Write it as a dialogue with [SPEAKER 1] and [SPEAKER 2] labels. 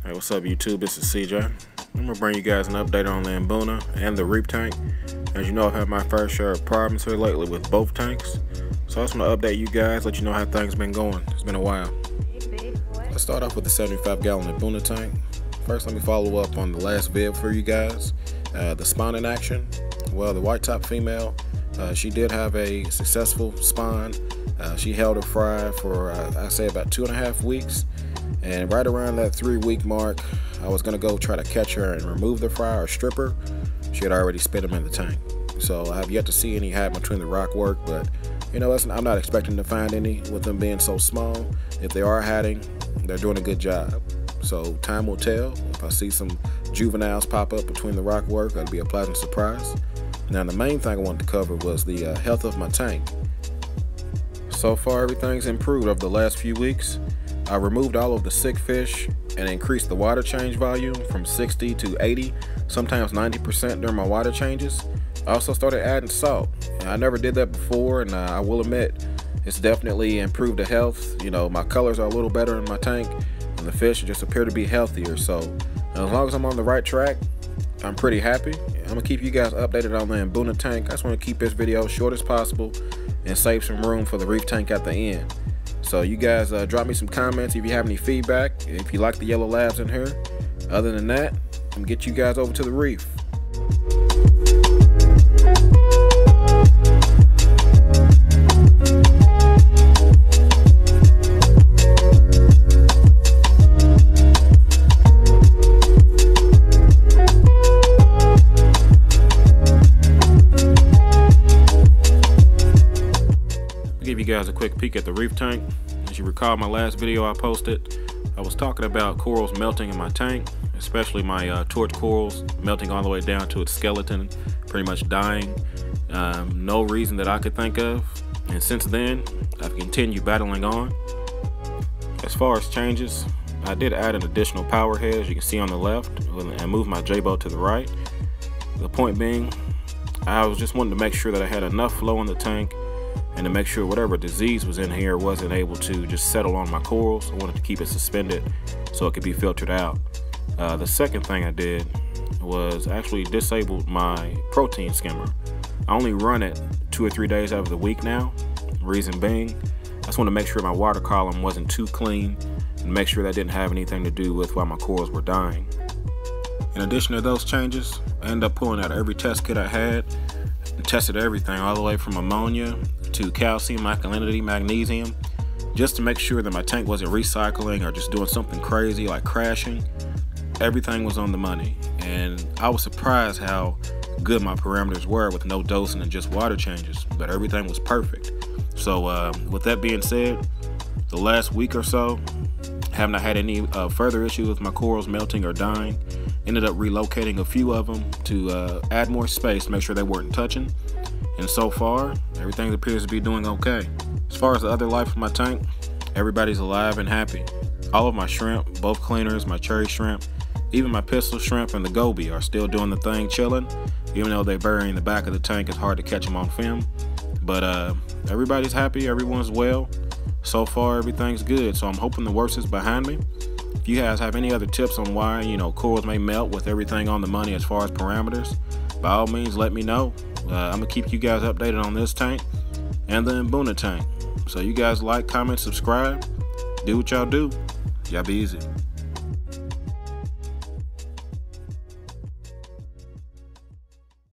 [SPEAKER 1] Hey, what's up YouTube? This is CJ. I'm gonna bring you guys an update on the Mbuna and the Reef tank. As you know, I've had my fair share of problems here lately with both tanks. So I just want to update you guys, let you know how things been going. It's been a while. Let's start off with the 75-gallon Mbuna tank. First, let me follow up on the last vid for you guys. The spawning action. Well, the white top female, she did have a successful spawn. She held her fry for I'd say about 2.5 weeks. And right around that 3-week mark, I was gonna go try to catch her and remove the fry or strip her. She had already spit them in the tank. So I have yet to see any happen between the rock work, but you know, I'm not expecting to find any with them being so small. If they are hatting, they're doing a good job. So time will tell. If I see some juveniles pop up between the rock work, that'll be a pleasant surprise. Now the main thing I wanted to cover was the health of my tank. So far everything's improved over the last few weeks. I removed all of the sick fish and increased the water change volume from 60 to 80, sometimes 90% during my water changes. I also started adding salt. I never did that before, and I will admit it's definitely improved the health. You know, my colors are a little better in my tank and the fish just appear to be healthier. So as long as I'm on the right track, I'm pretty happy. I'm gonna keep you guys updated on the Mbuna tank. I just want to keep this video short as possible and save some room for the Reef tank at the end. So you guys drop me some comments if you have any feedback, if you like the yellow labs in here. Other than that, I'm gonna get you guys over to the Reef. Give you guys a quick peek at the Reef tank. As you recall, my last video I posted, I was talking about corals melting in my tank, especially my torch corals melting all the way down to its skeleton, pretty much dying. No reason that I could think of, and since then I've continued battling on. As far as changes, I did add an additional power head, as you can see on the left, and move my J-boat to the right. The point being, I was just wanting to make sure that I had enough flow in the tank and to make sure whatever disease was in here wasn't able to just settle on my corals. I wanted to keep it suspended so it could be filtered out. The second thing I did was actually disabled my protein skimmer. I only run it 2 or 3 days out of the week now. Reason being, I just want to make sure my water column wasn't too clean and make sure that didn't have anything to do with why my corals were dying. In addition to those changes, I ended up pulling out every test kit I had and tested everything all the way from ammonia to calcium, alkalinity, magnesium, just to make sure that my tank wasn't recycling or just doing something crazy like crashing. Everything was on the money, and I was surprised how good my parameters were with no dosing and just water changes, but everything was perfect. So with that being said, the last week or so, have not had any further issues with my corals melting or dying. Ended up relocating a few of them to add more space, make sure they weren't touching. And so far, everything appears to be doing okay. As far as the other life of my tank, everybody's alive and happy. All of my shrimp, both cleaners, my cherry shrimp, even my pistol shrimp and the goby are still doing the thing, chilling. Even though they bury in the back of the tank, it's hard to catch them on film. But everybody's happy, everyone's well. So far, everything's good. So I'm hoping the worst is behind me. If you guys have any other tips on why, you know, corals may melt with everything on the money as far as parameters, by all means, let me know. I'm gonna keep you guys updated on this tank and the Mbuna tank. So you guys like, comment, subscribe, do what y'all do. Y'all be easy.